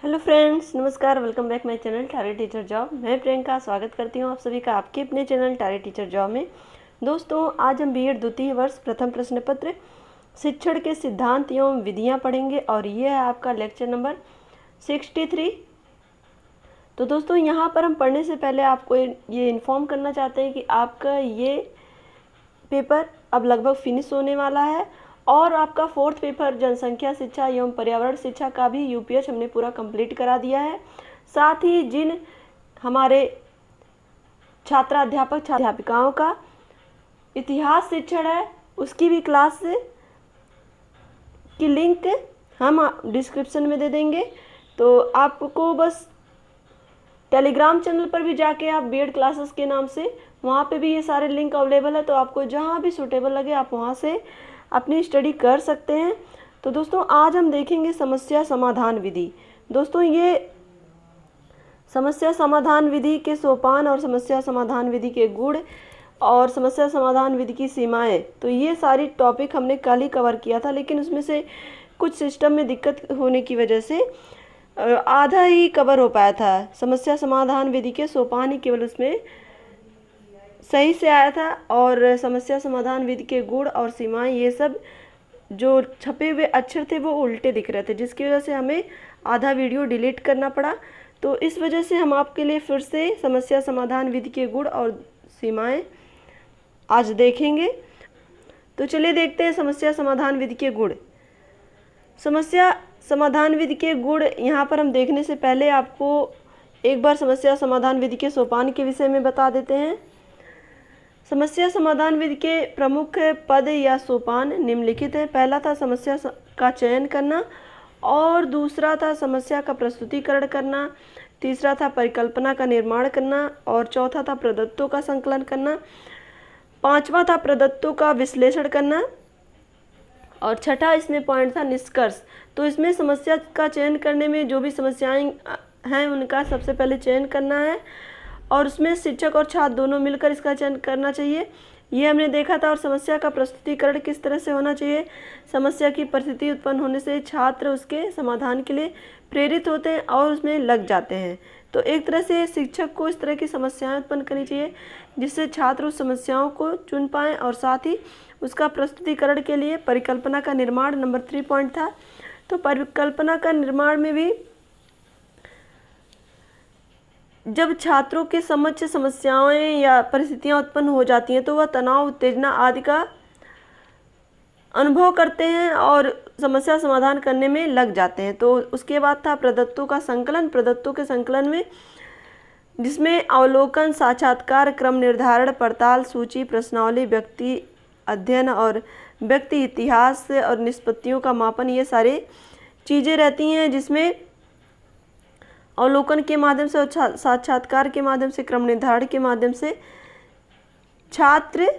Hello friends, नमस्कार। Welcome back my channel target teacher job. मैं प्रियंका स्वागत करती हूँ आप सभी का आपके अपने चैनल टारगेट टीचर जॉब में। दोस्तों, आज हम बीएड द्वितीय वर्ष प्रथम प्रश्न पत्र शिक्षण के सिद्धांत एवं विधियाँ पढ़ेंगे और ये है आपका लेक्चर नंबर 63। तो दोस्तों, यहाँ पर हम पढ़ने से पहले आपको ये इन्फॉर्म करना चाहते हैं कि आपका ये पेपर अब लगभग फिनिश होने वाला है और आपका फोर्थ पेपर जनसंख्या शिक्षा एवं पर्यावरण शिक्षा का भी यूपीएच हमने पूरा कंप्लीट करा दिया है। साथ ही जिन हमारे छात्राध्यापक अध्यापिकाओं का इतिहास शिक्षण है उसकी भी क्लास की लिंक हम डिस्क्रिप्शन में दे देंगे। तो आपको बस टेलीग्राम चैनल पर भी जाके आप बीएड क्लासेस के नाम से वहाँ पे भी ये सारे लिंक अवेलेबल है, तो आपको जहाँ भी सूटेबल लगे आप वहाँ से अपनी स्टडी कर सकते हैं। तो दोस्तों, आज हम देखेंगे समस्या समाधान विधि। दोस्तों, ये समस्या समाधान विधि के सोपान और समस्या समाधान विधि के गुण और समस्या समाधान विधि की सीमाएं, तो ये सारी टॉपिक हमने कल ही कवर किया था, लेकिन उसमें से कुछ सिस्टम में दिक्कत होने की वजह से आधा ही कवर हो पाया था। समस्या समाधान विधि के सोपान ही केवल उसमें सही से आया था और समस्या समाधान विधि के गुण और सीमाएं ये सब जो छपे हुए अक्षर थे वो उल्टे दिख रहे थे, जिसकी वजह से हमें आधा वीडियो डिलीट करना पड़ा। तो इस वजह से हम आपके लिए फिर से समस्या समाधान विधि के गुण और सीमाएं आज देखेंगे। तो चलिए देखते हैं समस्या समाधान विधि के गुण। समस्या समाधान विधि के गुण यहाँ पर हम देखने से पहले आपको एक बार समस्या समाधान विधि के सोपान के विषय में बता देते हैं। समस्या समाधान विधि के प्रमुख पद या सोपान निम्नलिखित हैं। पहला था समस्या का चयन करना और दूसरा था समस्या का प्रस्तुतिकरण करना, तीसरा था परिकल्पना का निर्माण करना और चौथा था प्रदत्तों का संकलन करना, पांचवा था प्रदत्तों का विश्लेषण करना और छठा इसमें पॉइंट था निष्कर्ष। तो इसमें समस्या का चयन करने में जो भी समस्याएं हैं उनका सबसे पहले चयन करना है और उसमें शिक्षक और छात्र दोनों मिलकर इसका चयन करना चाहिए, ये हमने देखा था। और समस्या का प्रस्तुतिकरण किस तरह से होना चाहिए, समस्या की परिस्थिति उत्पन्न होने से छात्र उसके समाधान के लिए प्रेरित होते हैं और उसमें लग जाते हैं। तो एक तरह से शिक्षक को इस तरह की समस्याएं उत्पन्न करनी चाहिए जिससे छात्र उस समस्याओं को चुन पाएँ और साथ ही उसका प्रस्तुतिकरण के लिए परिकल्पना का निर्माण नंबर 3 पॉइंट था। तो परिकल्पना का निर्माण में भी जब छात्रों के समक्ष समस्याएं या परिस्थितियां उत्पन्न हो जाती हैं तो वह तनाव, उत्तेजना आदि का अनुभव करते हैं और समस्या समाधान करने में लग जाते हैं। तो उसके बाद था प्रदत्तों का संकलन। प्रदत्तों के संकलन में जिसमें अवलोकन, साक्षात्कार, क्रम निर्धारण, पड़ताल, सूची, प्रश्नावली, व्यक्ति अध्ययन और व्यक्ति इतिहास और निष्पत्तियों का मापन, ये सारी चीज़ें रहती हैं, जिसमें अवलोकन के माध्यम से और साक्षात्कार के माध्यम से, क्रम निर्धारण के माध्यम से छात्र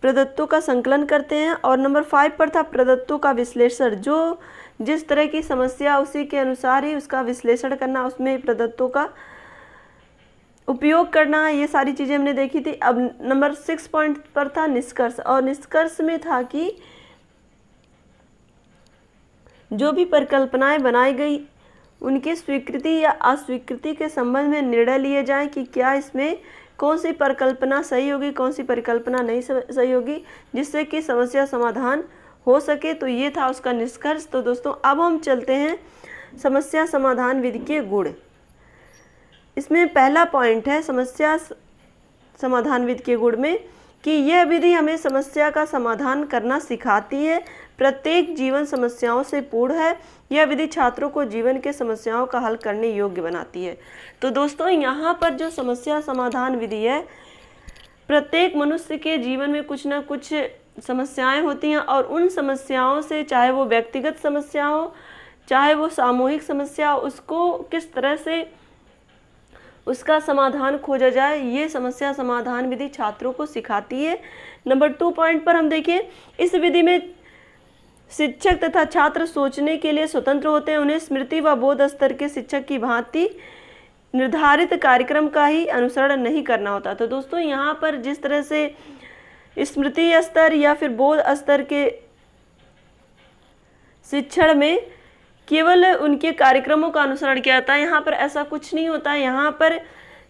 प्रदत्तों का संकलन करते हैं। और नंबर 5 पर था प्रदत्तों का विश्लेषण, जो जिस तरह की समस्या उसी के अनुसार ही उसका विश्लेषण करना, उसमें प्रदत्तों का उपयोग करना, ये सारी चीज़ें हमने देखी थी। अब नंबर 6 पॉइंट पर था निष्कर्ष, और निष्कर्ष में था कि जो भी परिकल्पनाएं बनाई गई उनकी स्वीकृति या अस्वीकृति के संबंध में निर्णय लिए जाएं कि क्या इसमें कौन सी परिकल्पना सही होगी, कौन सी परिकल्पना नहीं सही होगी, जिससे कि समस्या समाधान हो सके। तो ये था उसका निष्कर्ष। तो दोस्तों, अब हम चलते हैं समस्या समाधान विधि के गुण। इसमें पहला पॉइंट है समस्या समाधान विधि के गुण में कि यह विधि हमें समस्या का समाधान करना सिखाती है। प्रत्येक जीवन समस्याओं से पूर्ण है। यह विधि छात्रों को जीवन के समस्याओं का हल करने योग्य बनाती है। तो दोस्तों, यहाँ पर जो समस्या समाधान विधि है, प्रत्येक मनुष्य के जीवन में कुछ ना कुछ समस्याएं होती हैं और उन समस्याओं से, चाहे वो व्यक्तिगत समस्या हो चाहे वो सामूहिक समस्या हो, उसको किस तरह से उसका समाधान खोजा जाए, ये समस्या समाधान विधि छात्रों को सिखाती है। नंबर 2 पॉइंट पर हम देखें, इस विधि में शिक्षक तथा छात्र सोचने के लिए स्वतंत्र होते हैं। उन्हें स्मृति व बोध स्तर के शिक्षक की भांति निर्धारित कार्यक्रम का ही अनुसरण नहीं करना होता। तो दोस्तों, यहाँ पर जिस तरह से स्मृति स्तर या फिर बोध स्तर के शिक्षण में केवल उनके कार्यक्रमों का अनुसरण किया जाता है। यहाँ पर ऐसा कुछ नहीं होता है। यहाँ पर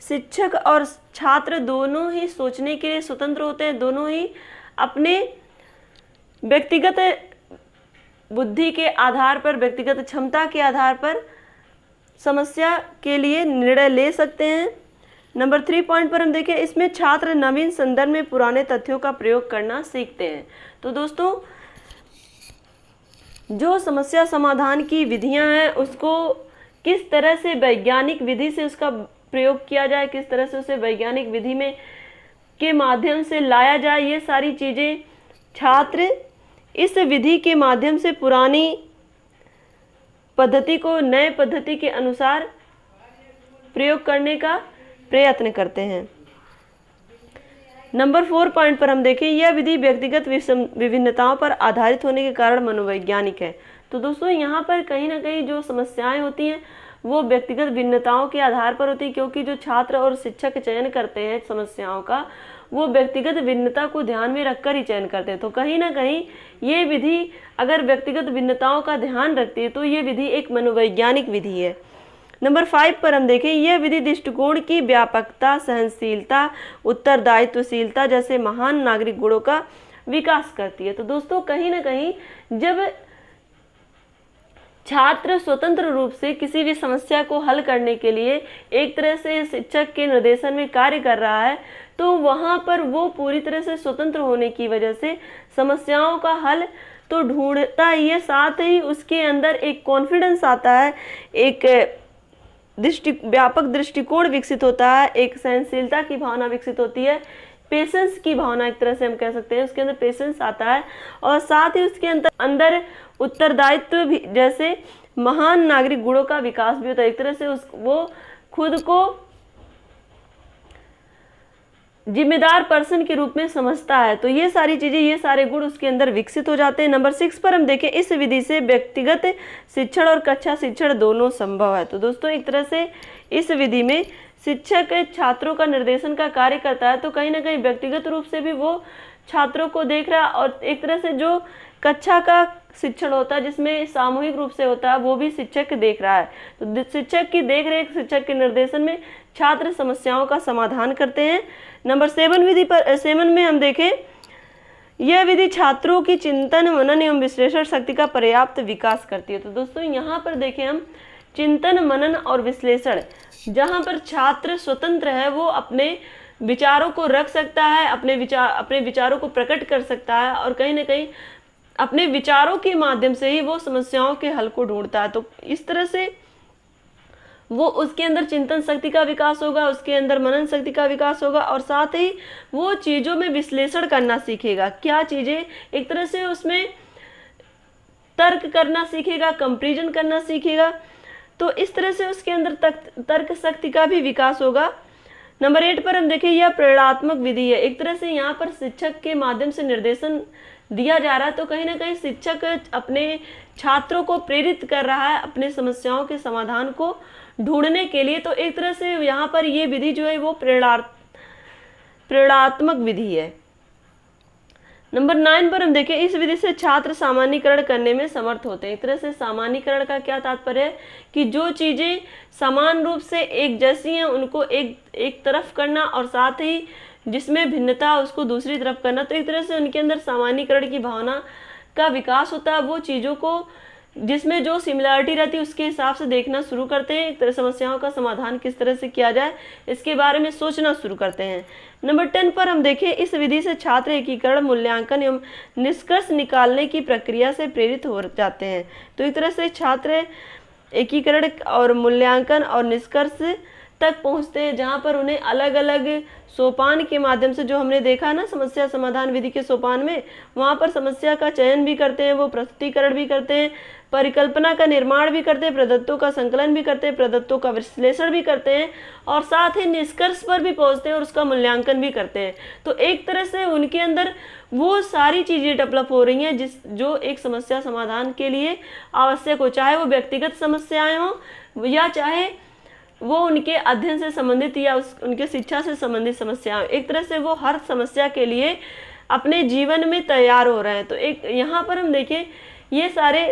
शिक्षक और छात्र दोनों ही सोचने के लिए स्वतंत्र होते हैं, दोनों ही अपने व्यक्तिगत बुद्धि के आधार पर, व्यक्तिगत क्षमता के आधार पर समस्या के लिए निर्णय ले सकते हैं। नंबर 3 पॉइंट पर हम देखें, इसमें छात्र नवीन संदर्भ में पुराने तथ्यों का प्रयोग करना सीखते हैं। तो दोस्तों, जो समस्या समाधान की विधियां हैं उसको किस तरह से वैज्ञानिक विधि से उसका प्रयोग किया जाए, किस तरह से उसे वैज्ञानिक विधि में के माध्यम से लाया जाए, ये सारी चीज़ें छात्र इस विधि के माध्यम से पुरानी पद्धति को नए पद्धति के अनुसार प्रयोग करने का प्रयत्न करते हैं। नंबर 4 पॉइंट पर हम देखें, यह विधि व्यक्तिगत विभिन्नताओं पर आधारित होने के कारण मनोवैज्ञानिक है। तो दोस्तों, यहाँ पर कहीं ना कहीं जो समस्याएं होती हैं वो व्यक्तिगत भिन्नताओं के आधार पर होती है, क्योंकि जो छात्र और शिक्षक चयन करते हैं समस्याओं का, वो व्यक्तिगत भिन्नता को ध्यान में रखकर ही चयन करते हैं। तो कहीं ना कहीं ये विधि अगर व्यक्तिगत भिन्नताओं का ध्यान रखती है तो ये विधि एक मनोवैज्ञानिक विधि है। नंबर 5 पर हम देखें, यह विधि दृष्टिकोण की व्यापकता, सहनशीलता, उत्तरदायित्वशीलता जैसे महान नागरिक गुणों का विकास करती है। तो दोस्तों, कहीं ना कहीं जब छात्र स्वतंत्र रूप से किसी भी समस्या को हल करने के लिए एक तरह से शिक्षक के निर्देशन में कार्य कर रहा है, तो वहाँ पर वो पूरी तरह से स्वतंत्र होने की वजह से समस्याओं का हल तो ढूंढता ही है, साथ ही उसके अंदर एक कॉन्फिडेंस आता है, एक व्यापक दृष्टिकोण विकसित होता है, एक सहनशीलता की भावना विकसित होती है, पेशेंस की भावना एक तरह से हम कह सकते हैं, उसके अंदर पेशेंस आता है, और साथ ही उसके अंदर उत्तरदायित्व भी जैसे महान नागरिक गुणों का विकास भी होता है। एक तरह से वो खुद को जिम्मेदार पर्सन के रूप में समझता है। तो ये सारी चीज़ें, ये सारे गुण उसके अंदर विकसित हो जाते हैं। नंबर 6 पर हम देखें, इस विधि से व्यक्तिगत शिक्षण और कक्षा शिक्षण दोनों संभव है। तो दोस्तों, एक तरह से इस विधि में शिक्षक छात्रों का निर्देशन का कार्य करता है, तो कहीं ना कहीं व्यक्तिगत रूप से भी वो छात्रों को देख रहा है, और एक तरह से जो कक्षा का शिक्षण होता है जिसमें सामूहिक रूप से होता है वो भी शिक्षक देख रहा है। तो शिक्षक की देख रेख, शिक्षक के निर्देशन में छात्र समस्याओं का समाधान करते हैं। नंबर 7 में हम देखें, यह विधि छात्रों की चिंतन, मनन एवं विश्लेषण शक्ति का पर्याप्त विकास करती है। तो दोस्तों, यहाँ पर देखें हम चिंतन, मनन और विश्लेषण, जहाँ पर छात्र स्वतंत्र है, वो अपने विचारों को रख सकता है, अपने विचारों को प्रकट कर सकता है, और कहीं ना कहीं अपने विचारों के माध्यम से ही वो समस्याओं के हल को ढूंढता है। तो इस तरह से वो उसके अंदर चिंतन शक्ति का विकास होगा, उसके अंदर मनन शक्ति का विकास होगा, और साथ ही वो चीज़ों में विश्लेषण करना सीखेगा। क्या चीज़ें, एक तरह से उसमें तर्क करना सीखेगा, कंपैरिजन करना सीखेगा। तो इस तरह से उसके अंदर तर्क शक्ति का भी विकास होगा। नंबर 8 पर हम देखें, यह प्रेरणात्मक विधि है। एक तरह से यहाँ पर शिक्षक के माध्यम से निर्देशन दिया जा रहा है, तो कहीं ना कहीं शिक्षक अपने छात्रों को प्रेरित कर रहा है अपने समस्याओं के समाधान को ढूंढने के लिए। तो एक तरह से यहाँ पर ये विधि जो है वो प्रेरणात्मक विधि है। नंबर 9 पर हम देखें, इस विधि से छात्र सामान्यीकरण करने में समर्थ होते हैं। एक तरह से सामान्यीकरण का क्या तात्पर्य है कि जो चीज़ें समान रूप से एक जैसी हैं उनको एक तरफ करना, और साथ ही जिसमें भिन्नता उसको दूसरी तरफ करना। तो एक तरह से उनके अंदर सामान्यीकरण की भावना का विकास होता है। वो चीज़ों को जिसमें जो सिमिलरिटी रहती है उसके हिसाब से देखना शुरू करते हैं, एक तरह समस्याओं का समाधान किस तरह से किया जाए इसके बारे में सोचना शुरू करते हैं। नंबर 10 पर हम देखें, इस विधि से छात्र एकीकरण, मूल्यांकन एवं निष्कर्ष निकालने की प्रक्रिया से प्रेरित हो जाते हैं। तो एक तरह से छात्र एकीकरण और मूल्यांकन और निष्कर्ष तक पहुंचते हैं, जहां पर उन्हें अलग अलग सोपान के माध्यम से, जो हमने देखा ना समस्या समाधान विधि के सोपान में, वहां पर समस्या का चयन भी करते हैं, वो प्रस्तुतीकरण भी करते हैं, परिकल्पना का निर्माण भी करते हैं, प्रदत्तों का संकलन भी करते हैं, प्रदत्तों का विश्लेषण भी करते हैं, और साथ ही निष्कर्ष पर भी पहुंचते हैं और उसका मूल्यांकन भी करते हैं। तो एक तरह से उनके अंदर वो सारी चीज़ें डेवलप हो रही हैं जो एक समस्या समाधान के लिए आवश्यक हो, चाहे वो व्यक्तिगत समस्याएं हों या चाहे वो उनके अध्ययन से संबंधित या उनके शिक्षा से संबंधित समस्याएं। एक तरह से वो हर समस्या के लिए अपने जीवन में तैयार हो रहे हैं। तो एक यहाँ पर हम देखें, ये सारे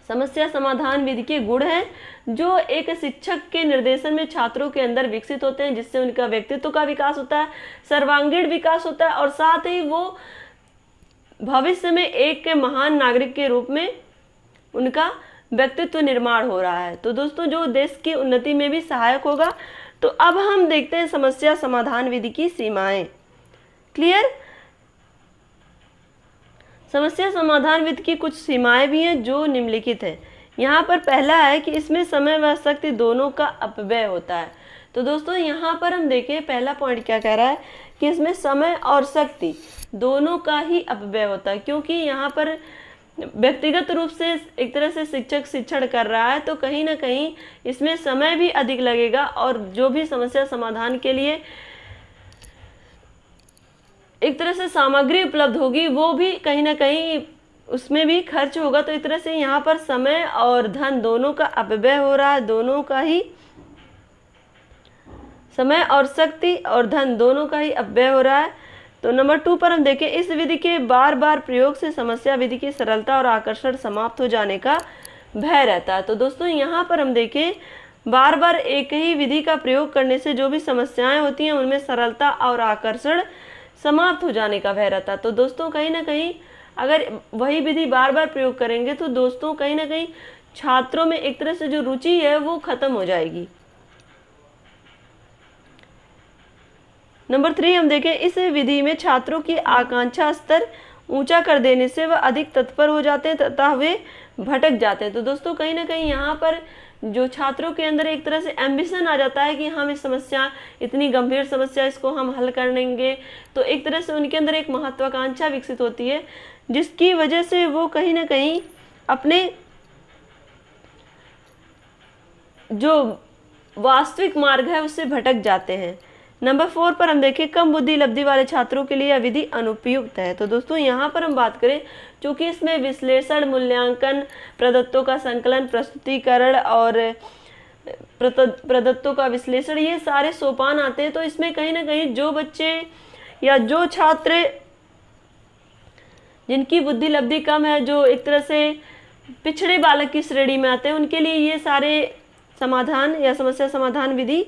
समस्या समाधान विधि के गुण हैं जो एक शिक्षक के निर्देशन में छात्रों के अंदर विकसित होते हैं, जिससे उनका व्यक्तित्व का विकास होता है, सर्वांगीण विकास होता है और साथ ही वो भविष्य में एक महान नागरिक के रूप में उनका व्यक्तित्व निर्माण हो रहा है। तो दोस्तों जो देश की उन्नति में भी सहायक होगा। तो अब हम देखते हैं समस्या समाधान विधि की सीमाएं। क्लियर? समस्या समाधान विधि की कुछ सीमाएं भी हैं जो निम्नलिखित है। यहाँ पर पहला है कि इसमें समय व शक्ति दोनों का अपव्यय होता है। तो दोस्तों यहाँ पर हम देखें पहला पॉइंट क्या कह रहा है कि इसमें समय और शक्ति दोनों का ही अपव्यय होता है, क्योंकि यहाँ पर व्यक्तिगत रूप से एक तरह से शिक्षक शिक्षण कर रहा है तो कहीं ना कहीं इसमें समय भी अधिक लगेगा और जो भी समस्या समाधान के लिए एक तरह से सामग्री उपलब्ध होगी वो भी कहीं ना कहीं उसमें भी खर्च होगा। तो इस तरह से यहाँ पर समय और धन दोनों का अपव्यय हो रहा है, दोनों का ही समय और शक्ति और धन दोनों का ही अपव्यय हो रहा है। तो नंबर 2 पर हम देखें इस विधि के बार बार प्रयोग से समस्या विधि की सरलता और आकर्षण समाप्त हो जाने का भय रहता है। तो दोस्तों यहाँ पर हम देखें बार बार एक ही विधि का प्रयोग करने से जो भी समस्याएं होती हैं उनमें सरलता और आकर्षण समाप्त हो जाने का भय रहता है। तो दोस्तों कहीं ना कहीं अगर वही विधि बार बार प्रयोग करेंगे तो दोस्तों कहीं ना कहीं छात्रों में एक तरह से जो रुचि है वो खत्म हो जाएगी। नंबर 3 हम देखें इस विधि में छात्रों की आकांक्षा स्तर ऊंचा कर देने से वह अधिक तत्पर हो जाते हैं तथा वे भटक जाते हैं। तो दोस्तों कहीं ना कहीं यहाँ पर जो छात्रों के अंदर एक तरह से एम्बिशन आ जाता है कि हम इस समस्या इतनी गंभीर समस्या इसको हम हल कर लेंगे, तो एक तरह से उनके अंदर एक महत्वाकांक्षा विकसित होती है जिसकी वजह से वो कहीं ना कहीं अपने जो वास्तविक मार्ग है उससे भटक जाते हैं। नंबर 4 पर हम देखें कम बुद्धि लब्धि वाले छात्रों के लिए यह विधि अनुपयुक्त है। तो दोस्तों यहाँ पर हम बात करें क्योंकि इसमें विश्लेषण, मूल्यांकन, प्रदत्तों का संकलन, प्रस्तुतिकरण और प्रदत्तों का विश्लेषण ये सारे सोपान आते हैं। तो इसमें कहीं ना कहीं जो बच्चे या जो छात्र जिनकी बुद्धि लब्धि कम है, जो एक तरह से पिछड़े बालक की श्रेणी में आते हैं, उनके लिए ये सारे समाधान या समस्या समाधान विधि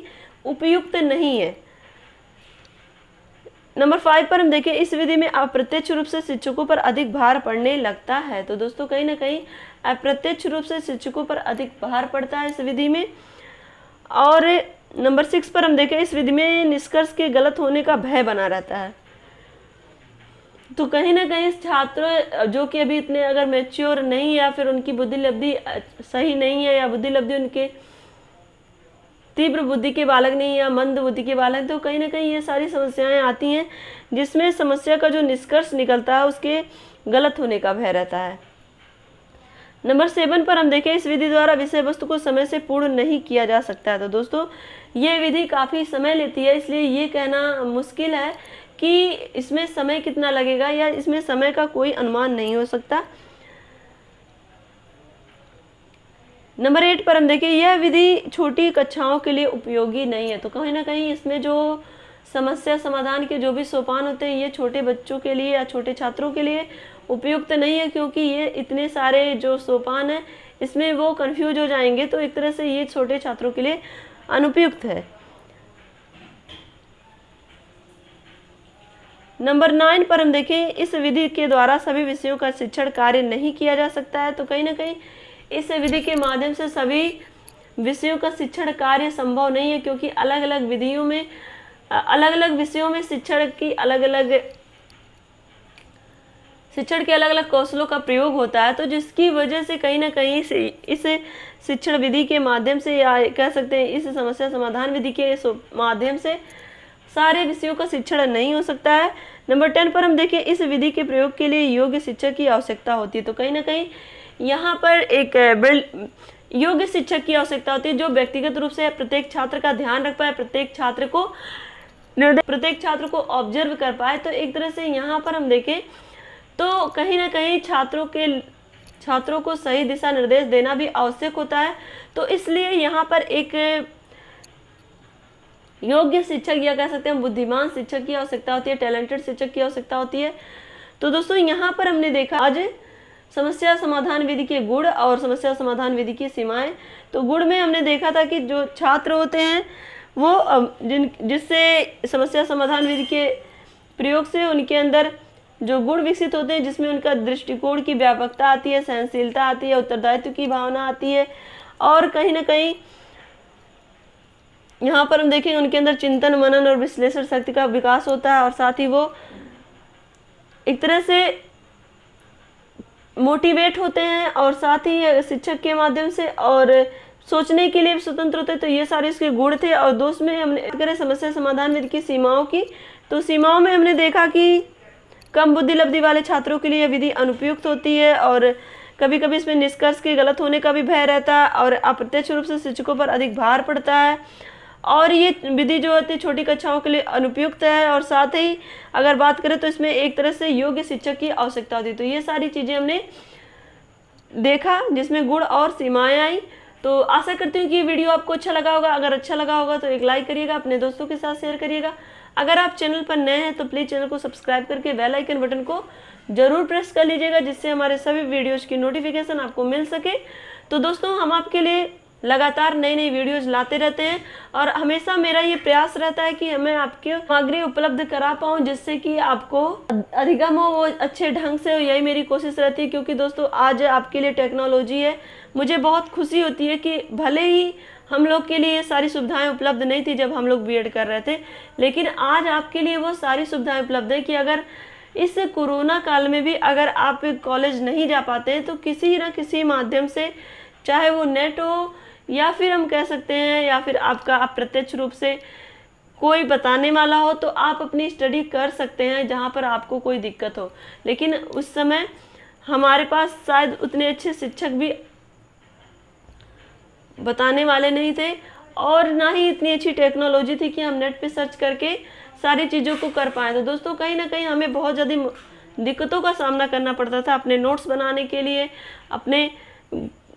उपयुक्त नहीं है। नंबर 5 पर हम देखें इस विधि में अप्रत्यक्ष रूप से शिक्षकों पर अधिक भार पड़ने लगता है। तो दोस्तों कहीं ना कहीं अप्रत्यक्ष रूप से शिक्षकों पर अधिक भार पड़ता है इस विधि में। और नंबर 6 पर हम देखें इस विधि में निष्कर्ष के गलत होने का भय बना रहता है। तो कहीं ना कहीं छात्र जो कि अभी इतने अगर मैच्योर नहीं या फिर उनकी बुद्धि लब्धि सही नहीं है या बुद्धि लब्धि उनके तीव्र बुद्धि के बालक नहीं या मंद बुद्धि के बालक, तो कहीं ना कहीं ये सारी समस्याएं आती हैं जिसमें समस्या का जो निष्कर्ष निकलता है उसके गलत होने का भय रहता है। नंबर 7 पर हम देखें इस विधि द्वारा विषय वस्तु को समय से पूर्ण नहीं किया जा सकता है। तो दोस्तों ये विधि काफ़ी समय लेती है, इसलिए ये कहना मुश्किल है कि इसमें समय कितना लगेगा या इसमें समय का कोई अनुमान नहीं हो सकता। नंबर 8 पर हम देखें यह विधि छोटी कक्षाओं के लिए उपयोगी नहीं है। तो कहीं ना कहीं इसमें जो समस्या समाधान के जो भी सोपान होते हैं ये छोटे बच्चों के लिए या छोटे छात्रों के लिए उपयुक्त नहीं है, क्योंकि ये इतने सारे जो सोपान हैं इसमें वो कंफ्यूज हो जाएंगे। तो एक तरह से ये छोटे छात्रों के लिए अनुपयुक्त है। नंबर 9 पर हम देखें इस विधि के द्वारा सभी विषयों का शिक्षण कार्य नहीं किया जा सकता है। तो कहीं ना कहीं इस विधि के माध्यम से सभी विषयों का शिक्षण कार्य संभव नहीं है, क्योंकि अलग अलग विधियों में अलग अलग विषयों में शिक्षण के अलग अलग कौशलों का प्रयोग होता है। तो जिसकी वजह से कहीं ना कहीं इस शिक्षण विधि के माध्यम से या कह सकते हैं इस समस्या समाधान विधि के माध्यम से सारे विषयों का शिक्षण नहीं हो सकता है। नंबर 10 पर हम देखें इस विधि के प्रयोग के लिए योग्य शिक्षक की आवश्यकता होती है। तो कहीं ना कहीं यहाँ पर एक योग्य शिक्षक की आवश्यकता होती है जो व्यक्तिगत रूप से प्रत्येक छात्र का ध्यान रख पाए, प्रत्येक छात्र को ऑब्जर्व कर पाए। तो एक तरह से यहाँ पर हम देखें तो कहीं ना कहीं छात्रों को सही दिशा निर्देश देना भी आवश्यक होता है। तो इसलिए यहाँ पर एक योग्य शिक्षक या कह सकते हैं बुद्धिमान शिक्षक की आवश्यकता होती है, टैलेंटेड शिक्षक की आवश्यकता होती है। तो दोस्तों यहाँ पर हमने देखा आज समस्या समाधान विधि के गुण और समस्या समाधान विधि की सीमाएं। तो गुण में हमने देखा था कि जो छात्र होते हैं वो जिससे समस्या समाधान विधि के प्रयोग से उनके अंदर जो गुण विकसित होते हैं, जिसमें उनका दृष्टिकोण की व्यापकता आती है, सहनशीलता आती है, उत्तरदायित्व की भावना आती है, और कहीं ना कहीं यहाँ पर हम देखेंगे उनके अंदर चिंतन मनन और विश्लेषण शक्ति का विकास होता है, और साथ ही वो एक तरह से मोटिवेट होते हैं, और साथ ही शिक्षक के माध्यम से और सोचने के लिए भी स्वतंत्र होते हैं। तो ये सारे इसके गुण थे। और दोस्त में हमने करें समस्या समाधान विधि की सीमाओं की, तो सीमाओं में हमने देखा कि कम बुद्धि लब्धि वाले छात्रों के लिए यह विधि अनुपयुक्त होती है, और कभी कभी इसमें निष्कर्ष के गलत होने का भी भय रहता है, और अप्रत्यक्ष रूप से शिक्षकों पर अधिक भार पड़ता है, और ये विधि जो होती है छोटी कक्षाओं के लिए अनुपयुक्त है। और साथ ही अगर बात करें तो इसमें एक तरह से योग्य शिक्षक की आवश्यकता होती है। तो ये सारी चीज़ें हमने देखा जिसमें गुण और सीमाएं आई। तो आशा करती हूँ कि ये वीडियो आपको अच्छा लगा होगा। अगर अच्छा लगा होगा तो एक लाइक करिएगा, अपने दोस्तों के साथ शेयर करिएगा। अगर आप चैनल पर नए हैं तो प्लीज़ चैनल को सब्सक्राइब करके बेल आइकन बटन को जरूर प्रेस कर लीजिएगा, जिससे हमारे सभी वीडियोज की नोटिफिकेशन आपको मिल सके। तो दोस्तों, हम आपके लिए लगातार नई नई वीडियोज लाते रहते हैं, और हमेशा मेरा ये प्रयास रहता है कि मैं आपकी सामग्री उपलब्ध करा पाऊँ, जिससे कि आपको अधिगम हो वो अच्छे ढंग से हो। यही मेरी कोशिश रहती है, क्योंकि दोस्तों आज आपके लिए टेक्नोलॉजी है। मुझे बहुत खुशी होती है कि भले ही हम लोग के लिए ये सारी सुविधाएं उपलब्ध नहीं थी जब हम लोग बीएड कर रहे थे, लेकिन आज आपके लिए वो सारी सुविधाएं उपलब्ध है कि अगर इस कोरोना काल में भी अगर आप कॉलेज नहीं जा पाते हैं तो किसी न किसी माध्यम से, चाहे वो नेट हो या फिर हम कह सकते हैं या फिर आपका अप्रत्यक्ष रूप से कोई बताने वाला हो, तो आप अपनी स्टडी कर सकते हैं जहाँ पर आपको कोई दिक्कत हो। लेकिन उस समय हमारे पास शायद उतने अच्छे शिक्षक भी बताने वाले नहीं थे, और ना ही इतनी अच्छी टेक्नोलॉजी थी कि हम नेट पे सर्च करके सारी चीज़ों को कर पाए। तो दोस्तों, कहीं ना कहीं हमें बहुत ज़्यादा दिक्कतों का सामना करना पड़ता था अपने नोट्स बनाने के लिए। अपने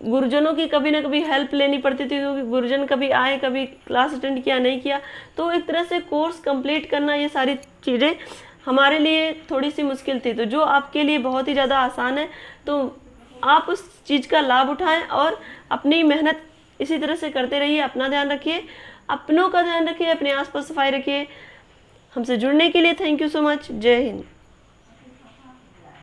गुरुजनों की कभी ना कभी हेल्प लेनी पड़ती थी, क्योंकि गुरुजन कभी आए, कभी क्लास अटेंड किया नहीं किया। तो एक तरह से कोर्स कंप्लीट करना, ये सारी चीज़ें हमारे लिए थोड़ी सी मुश्किल थी। तो जो आपके लिए बहुत ही ज़्यादा आसान है, तो आप उस चीज़ का लाभ उठाएं और अपनी मेहनत इसी तरह से करते रहिए। अपना ध्यान रखिए, अपनों का ध्यान रखिए, अपने आसपास सफाई रखिए। हमसे जुड़ने के लिए थैंक यू सो मच। जय हिंद।